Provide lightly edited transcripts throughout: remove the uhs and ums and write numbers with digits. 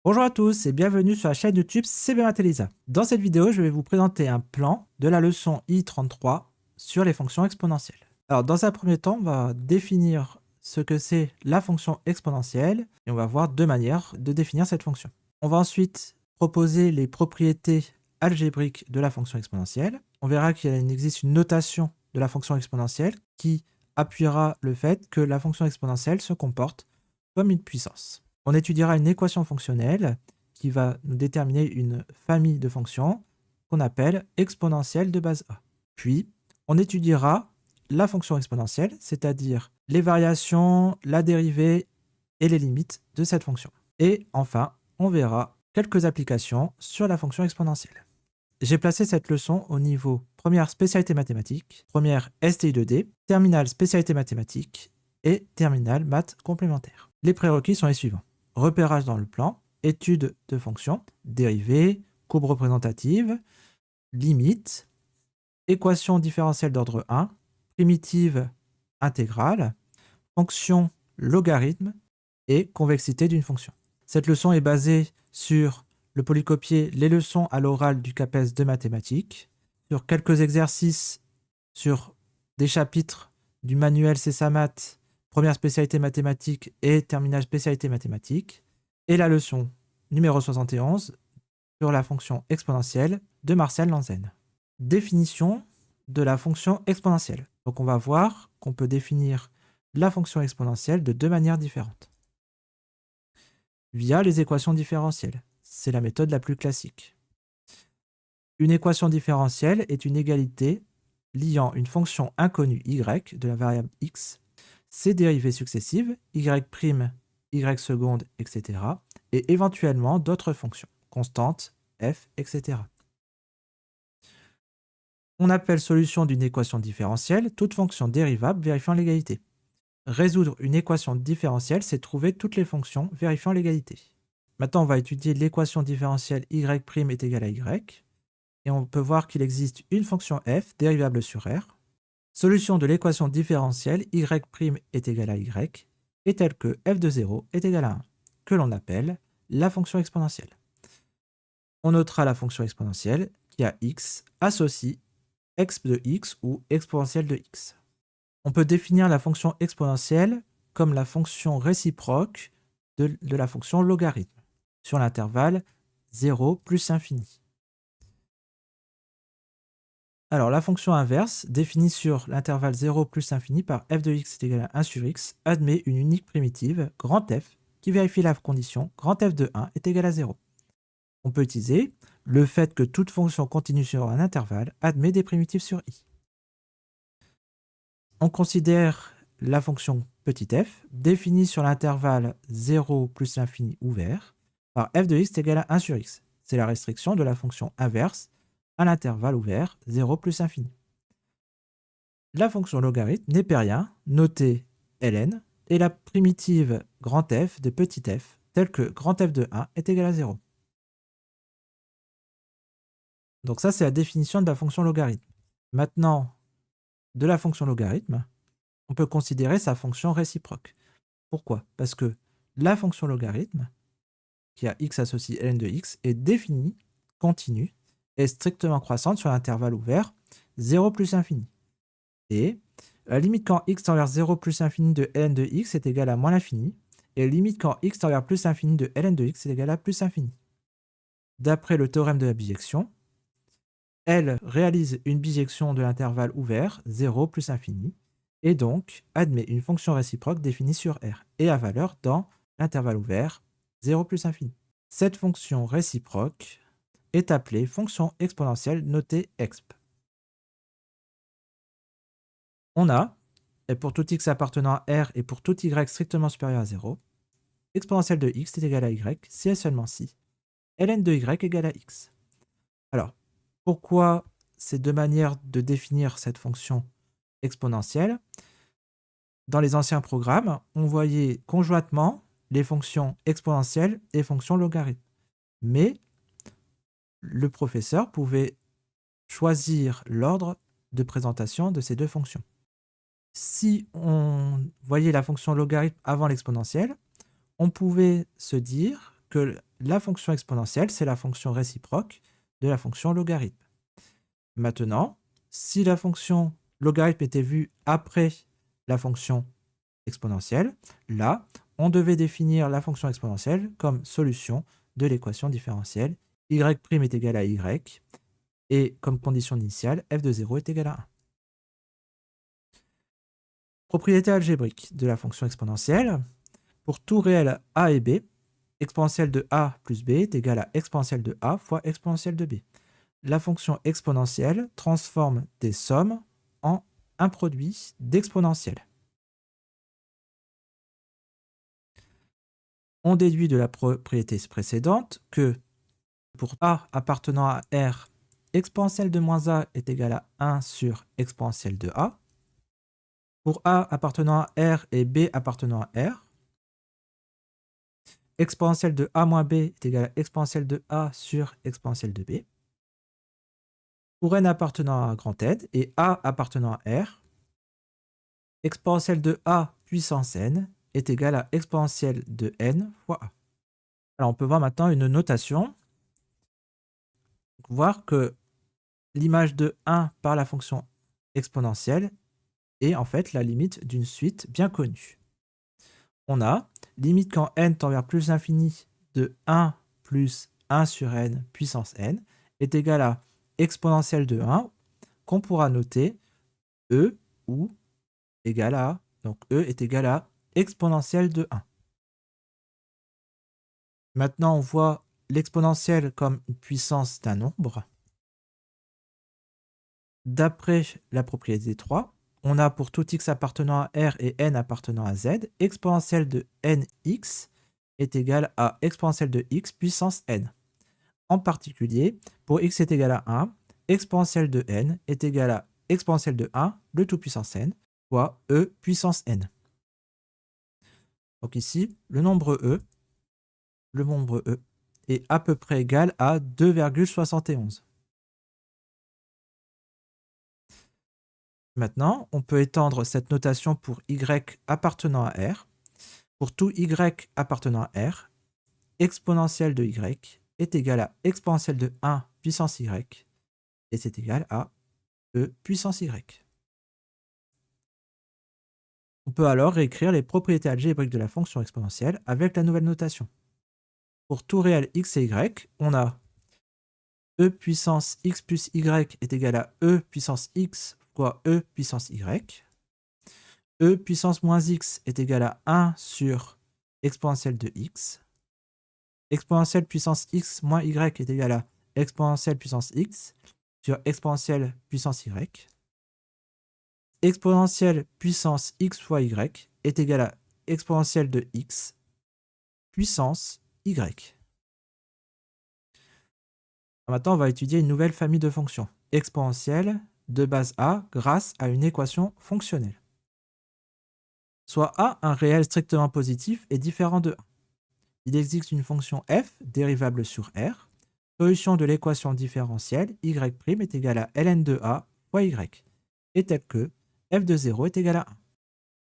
Bonjour à tous et bienvenue sur la chaîne YouTube CB Math-ELISA. Dans cette vidéo, je vais vous présenter un plan de la leçon I33 sur les fonctions exponentielles. Alors, dans un premier temps, on va définir ce que c'est la fonction exponentielle et on va voir deux manières de définir cette fonction. On va ensuite proposer les propriétés algébriques de la fonction exponentielle. On verra qu'il existe une notation de la fonction exponentielle qui appuiera le fait que la fonction exponentielle se comporte comme une puissance. On étudiera une équation fonctionnelle qui va nous déterminer une famille de fonctions qu'on appelle exponentielle de base A. Puis, on étudiera la fonction exponentielle, c'est-à-dire les variations, la dérivée et les limites de cette fonction. Et enfin, on verra quelques applications sur la fonction exponentielle. J'ai placé cette leçon au niveau première spécialité mathématique, première STI 2D, terminale spécialité mathématique et terminale maths complémentaire. Les prérequis sont les suivants. Repérage dans le plan, étude de fonctions, dérivées, courbes représentatives, limites, équation différentielle d'ordre 1, primitive intégrale, fonction logarithme et convexité d'une fonction. Cette leçon est basée sur le polycopier Les leçons à l'oral du CAPES de mathématiques, sur quelques exercices sur des chapitres du manuel CESAMAT, première spécialité mathématique et terminale spécialité mathématique, et la leçon numéro 71 sur la fonction exponentielle de Martial Lanzen. Définition de la fonction exponentielle. Donc on va voir qu'on peut définir la fonction exponentielle de deux manières différentes. Via les équations différentielles. C'est la méthode la plus classique. Une équation différentielle est une égalité liant une fonction inconnue y de la variable x, ses dérivées successives, y', y seconde, etc. et éventuellement d'autres fonctions, constantes, f, etc. On appelle solution d'une équation différentielle toute fonction dérivable vérifiant l'égalité. Résoudre une équation différentielle, c'est trouver toutes les fonctions vérifiant l'égalité. Maintenant, on va étudier l'équation différentielle y' est égale à y, et on peut voir qu'il existe une fonction f dérivable sur r. Solution de l'équation différentielle y' est égale à y est telle que f de 0 est égal à 1, que l'on appelle la fonction exponentielle. On notera la fonction exponentielle qui a x associe exp de x ou exponentielle de x. On peut définir la fonction exponentielle comme la fonction réciproque de la fonction logarithme sur l'intervalle 0 plus infini. Alors, la fonction inverse, définie sur l'intervalle 0 plus infini par f de x est égal à 1 sur x, admet une unique primitive, grand F, qui vérifie la condition grand F de 1 est égal à 0. On peut utiliser le fait que toute fonction continue sur un intervalle admet des primitives sur i. On considère la fonction petit f, définie sur l'intervalle 0 plus l'infini ouvert, par f de x est égal à 1 sur x. C'est la restriction de la fonction inverse à l'intervalle ouvert 0 plus infini. La fonction logarithme n'est rien, notée ln, et la primitive grand F de petit f, telle que grand F de 1 est égal à 0. Donc ça, c'est la définition de la fonction logarithme. Maintenant, de la fonction logarithme, on peut considérer sa fonction réciproque. Pourquoi? Parce que la fonction logarithme, qui a x associé ln de x, est définie, continue, et strictement croissante sur l'intervalle ouvert 0 plus infini. Et la limite quand x tend vers 0 plus infini de ln de x est égale à moins l'infini, et la limite quand x tend vers plus infini de ln de x est égale à plus infini. D'après le théorème de la bijection, L réalise une bijection de l'intervalle ouvert 0 plus infini, et donc admet une fonction réciproque définie sur R et à valeur dans l'intervalle ouvert 0 plus infini. Cette fonction réciproque est appelée fonction exponentielle notée exp. On a, et pour tout x appartenant à R et pour tout y strictement supérieur à 0, exponentielle de x est égale à y si et seulement si ln de y égale à x. Alors, pourquoi ces deux manières de définir cette fonction exponentielle? Dans les anciens programmes, on voyait conjointement les fonctions exponentielles et fonctions logarithmes. Mais le professeur pouvait choisir l'ordre de présentation de ces deux fonctions. Si on voyait la fonction logarithme avant l'exponentielle, on pouvait se dire que la fonction exponentielle, c'est la fonction réciproque de la fonction logarithme. Maintenant, si la fonction logarithme était vue après la fonction exponentielle, là, on devait définir la fonction exponentielle comme solution de l'équation différentielle y' est égal à y, et comme condition initiale, f de 0 est égal à 1. Propriété algébrique de la fonction exponentielle. Pour tout réel a et b, exponentielle de a plus b est égal à exponentielle de a fois exponentielle de b. La fonction exponentielle transforme des sommes en un produit d'exponentielle. On déduit de la propriété précédente que pour a appartenant à R, exponentielle de moins a est égal à 1 sur exponentielle de a. Pour a appartenant à R et b appartenant à R, exponentielle de a moins b est égal à exponentielle de a sur exponentielle de b. Pour n appartenant à grand N et a appartenant à R, exponentielle de a puissance n est égal à exponentielle de n fois a. Alors on peut voir maintenant une notation, voir que l'image de 1 par la fonction exponentielle est en fait la limite d'une suite bien connue. On a limite quand n tend vers plus l'infini de 1 plus 1 sur n puissance n est égal à exponentielle de 1 qu'on pourra noter e ou égal à, donc e est égal à exponentielle de 1. Maintenant, on voit l'exponentielle comme une puissance d'un nombre. D'après la propriété 3, on a pour tout x appartenant à R et n appartenant à Z, exponentielle de nx est égale à exponentielle de x puissance n. En particulier, pour x est égal à 1, exponentielle de n est égale à exponentielle de 1, le tout puissance n, fois e puissance n. Donc ici, le nombre e est à peu près égal à 2,71. Maintenant, on peut étendre cette notation pour y appartenant à R. Pour tout y appartenant à R, exponentielle de y est égal à exponentielle de 1 puissance y, et c'est égal à e puissance y. On peut alors réécrire les propriétés algébriques de la fonction exponentielle avec la nouvelle notation. Pour tout réel x et y, on a e puissance x plus y est égal à e puissance x fois e puissance y. E puissance moins x est égal à 1 sur exponentielle de x. Exponentielle puissance x moins y est égal à exponentielle puissance x sur exponentielle puissance y. Exponentielle puissance x fois y est égal à exponentielle de x puissance y. Maintenant, on va étudier une nouvelle famille de fonctions exponentielles de base a grâce à une équation fonctionnelle. Soit a, un réel strictement positif, est différent de 1. Il existe une fonction f dérivable sur r, solution de l'équation différentielle y' est égale à ln de a fois y, et telle que f de 0 est égal à 1,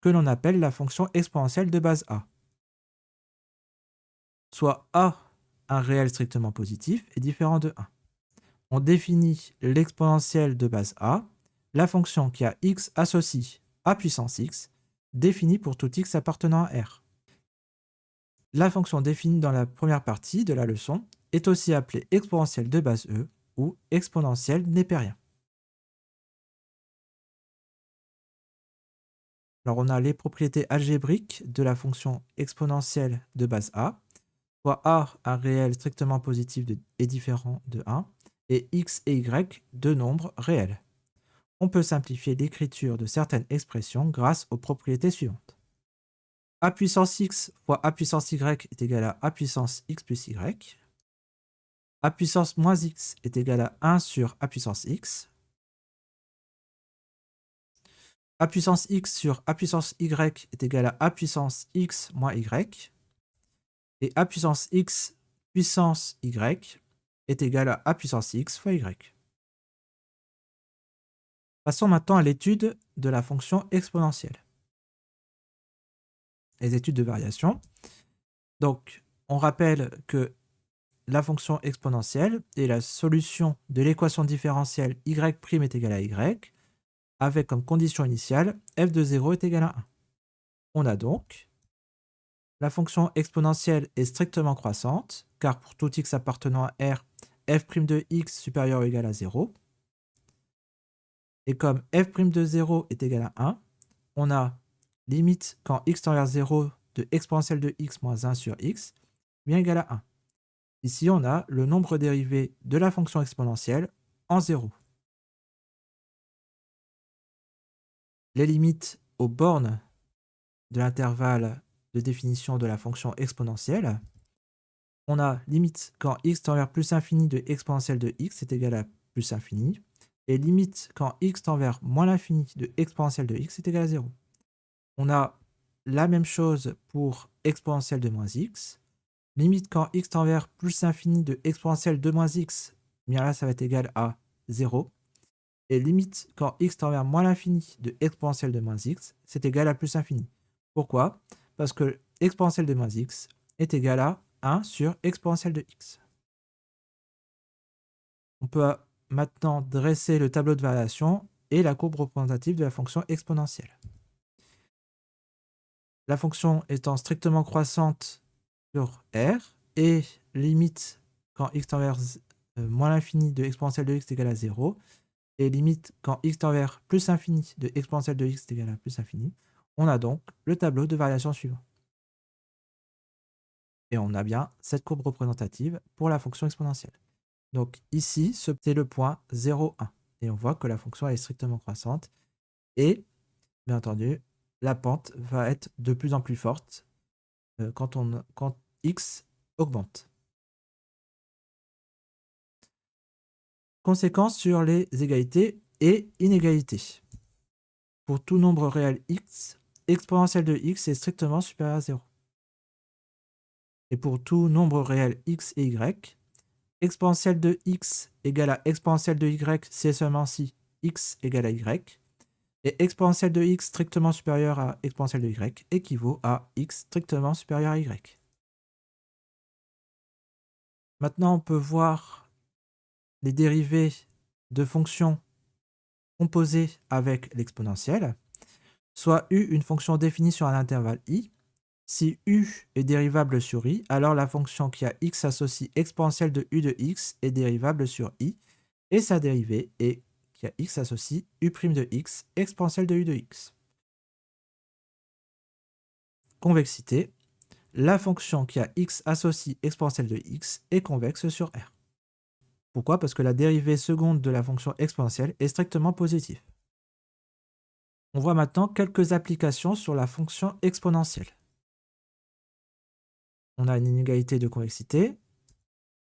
que l'on appelle la fonction exponentielle de base a. Soit a, un réel strictement positif, est différent de 1. On définit l'exponentielle de base a, la fonction qui a x associe a puissance x, définie pour tout x appartenant à R. La fonction définie dans la première partie de la leçon est aussi appelée exponentielle de base e ou exponentielle népérien. Alors on a les propriétés algébriques de la fonction exponentielle de base a, soit a, un réel strictement positif est différent de 1, et x et y, deux nombres réels. On peut simplifier l'écriture de certaines expressions grâce aux propriétés suivantes. A puissance x fois a puissance y est égal à a puissance x plus y. A puissance moins x est égal à 1 sur a puissance x. A puissance x sur a puissance y est égal à a puissance x moins y. Et a puissance x puissance y est égal à a puissance x fois y. Passons maintenant à l'étude de la fonction exponentielle. Les études de variation. Donc, on rappelle que la fonction exponentielle et la solution de l'équation différentielle y' est égale à y, avec comme condition initiale f de 0 est égal à 1. On a donc la fonction exponentielle est strictement croissante, car pour tout x appartenant à R, f' de x supérieur ou égal à 0. Et comme f' de 0 est égal à 1, on a limite quand x tend vers 0 de exponentielle de x moins 1 sur x bien égal à 1. Ici, on a le nombre dérivé de la fonction exponentielle en 0. Les limites aux bornes de l'intervalle de définition de la fonction exponentielle, on a limite quand x tend vers plus infini de exponentielle de x est égal à plus infini, et limite quand x tend vers moins l'infini de exponentielle de x est égal à 0. On a la même chose pour exponentielle de moins x. Limite quand x tend vers plus infini de exponentielle de moins x, bien là ça va être égal à 0. Et limite quand x tend vers moins l'infini de exponentielle de moins x, c'est égal à plus infini. Pourquoi? Parce que exponentielle de moins x est égal à 1 sur exponentielle de x. On peut maintenant dresser le tableau de variation et la courbe représentative de la fonction exponentielle. La fonction étant strictement croissante sur R et limite quand x tend vers moins l'infini de exponentielle de x est égal à 0 et limite quand x tend vers plus infini de exponentielle de x est égal à plus infini, on a donc le tableau de variation suivant. Et on a bien cette courbe représentative pour la fonction exponentielle. Donc ici, c'est le point 0, 1. Et on voit que la fonction est strictement croissante. Et, bien entendu, la pente va être de plus en plus forte quand x augmente. Conséquences sur les égalités et inégalités. Pour tout nombre réel x, exponentielle de x est strictement supérieure à 0. Et pour tout nombre réel x et y, exponentielle de x égale à exponentielle de y si et seulement si x égale à y, et exponentielle de x strictement supérieure à exponentielle de y équivaut à x strictement supérieur à y. Maintenant, on peut voir les dérivées de fonctions composées avec l'exponentielle, soit u, une fonction définie sur un intervalle i. Si u est dérivable sur i, alors la fonction qui a x associe exponentielle de u de x est dérivable sur i, et sa dérivée est qui a x associe u' de x exponentielle de u de x. Convexité. La fonction qui a x associe exponentielle de x est convexe sur R. Pourquoi? Parce que la dérivée seconde de la fonction exponentielle est strictement positive. On voit maintenant quelques applications sur la fonction exponentielle. On a une inégalité de convexité,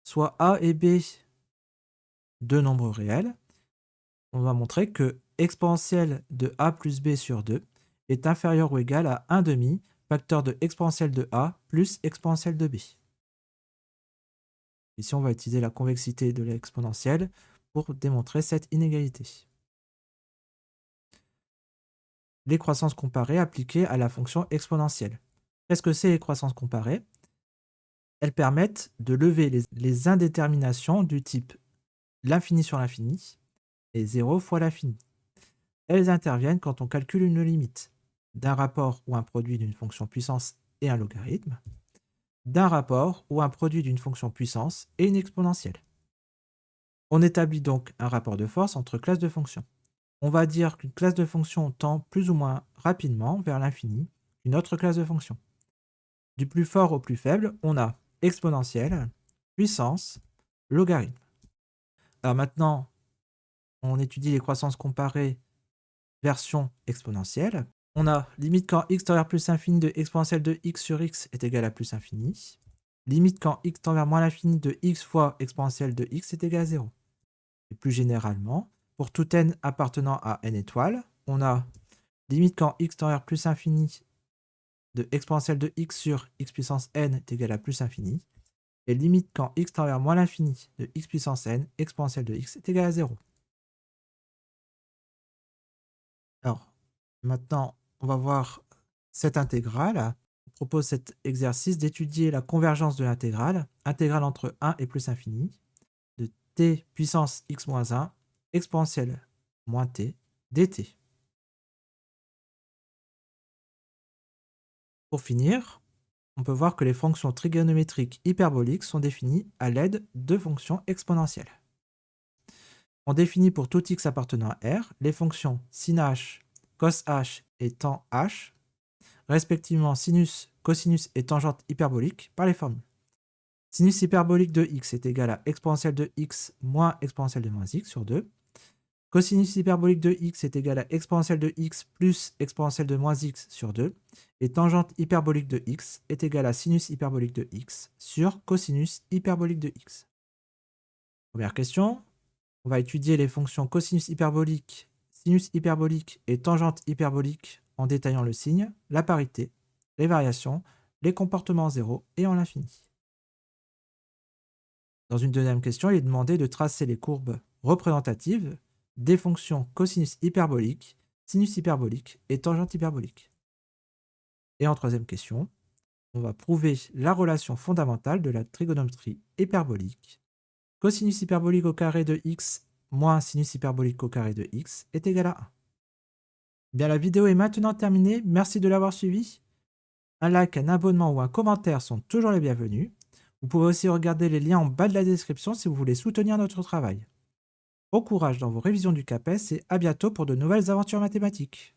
soit a et b deux nombres réels. On va montrer que exponentielle de a plus b sur 2 est inférieur ou égal à 1/2 facteur de exponentielle de a plus exponentielle de b. Ici, on va utiliser la convexité de l'exponentielle pour démontrer cette inégalité. Les croissances comparées appliquées à la fonction exponentielle. Qu'est-ce que c'est les croissances comparées? Elles permettent de lever les indéterminations du type l'infini sur l'infini et 0 fois l'infini. Elles interviennent quand on calcule une limite d'un rapport ou un produit d'une fonction puissance et un logarithme, d'un rapport ou un produit d'une fonction puissance et une exponentielle. On établit donc un rapport de force entre classes de fonctions. On va dire qu'une classe de fonctions tend plus ou moins rapidement vers l'infini qu'une autre classe de fonctions. Du plus fort au plus faible, on a exponentielle, puissance, logarithme. Alors maintenant, on étudie les croissances comparées version exponentielle. On a limite quand x tend vers plus infini de exponentielle de x sur x est égal à plus infini. Limite quand x tend vers moins l'infini de x fois exponentielle de x est égal à 0. Et plus généralement, pour tout n appartenant à n étoiles, on a limite quand x tend vers plus infini de exponentielle de x sur x puissance n est égal à plus infini. Et limite quand x tend vers moins l'infini de x puissance n exponentielle de x est égal à 0. Alors, maintenant, on va voir cette intégrale propose cet exercice d'étudier la convergence de l'intégrale, intégrale entre 1 et plus infini, de t puissance x moins 1, exponentielle moins t, dt. Pour finir, on peut voir que les fonctions trigonométriques hyperboliques sont définies à l'aide de fonctions exponentielles. On définit pour tout x appartenant à R les fonctions sin h, cos h et tan h, respectivement sinus, cosinus et tangente hyperbolique par les formules. Sinus hyperbolique de x est égal à exponentielle de x moins exponentielle de moins x sur 2. Cosinus hyperbolique de x est égal à exponentielle de x plus exponentielle de moins x sur 2. Et tangente hyperbolique de x est égal à sinus hyperbolique de x sur cosinus hyperbolique de x. Première question, on va étudier les fonctions cosinus hyperbolique, sinus hyperbolique et tangente hyperbolique en détaillant le signe, la parité, les variations, les comportements zéro et en l'infini. Dans une deuxième question, il est demandé de tracer les courbes représentatives des fonctions cosinus hyperbolique, sinus hyperbolique et tangente hyperbolique. Et en troisième question, on va prouver la relation fondamentale de la trigonométrie hyperbolique. Cosinus hyperbolique au carré de x moins sinus hyperbolique au carré de x est égal à 1. Bien, la vidéo est maintenant terminée. Merci de l'avoir suivi. Un like, un abonnement ou un commentaire sont toujours les bienvenus. Vous pouvez aussi regarder les liens en bas de la description si vous voulez soutenir notre travail. Bon courage dans vos révisions du CAPES et à bientôt pour de nouvelles aventures mathématiques.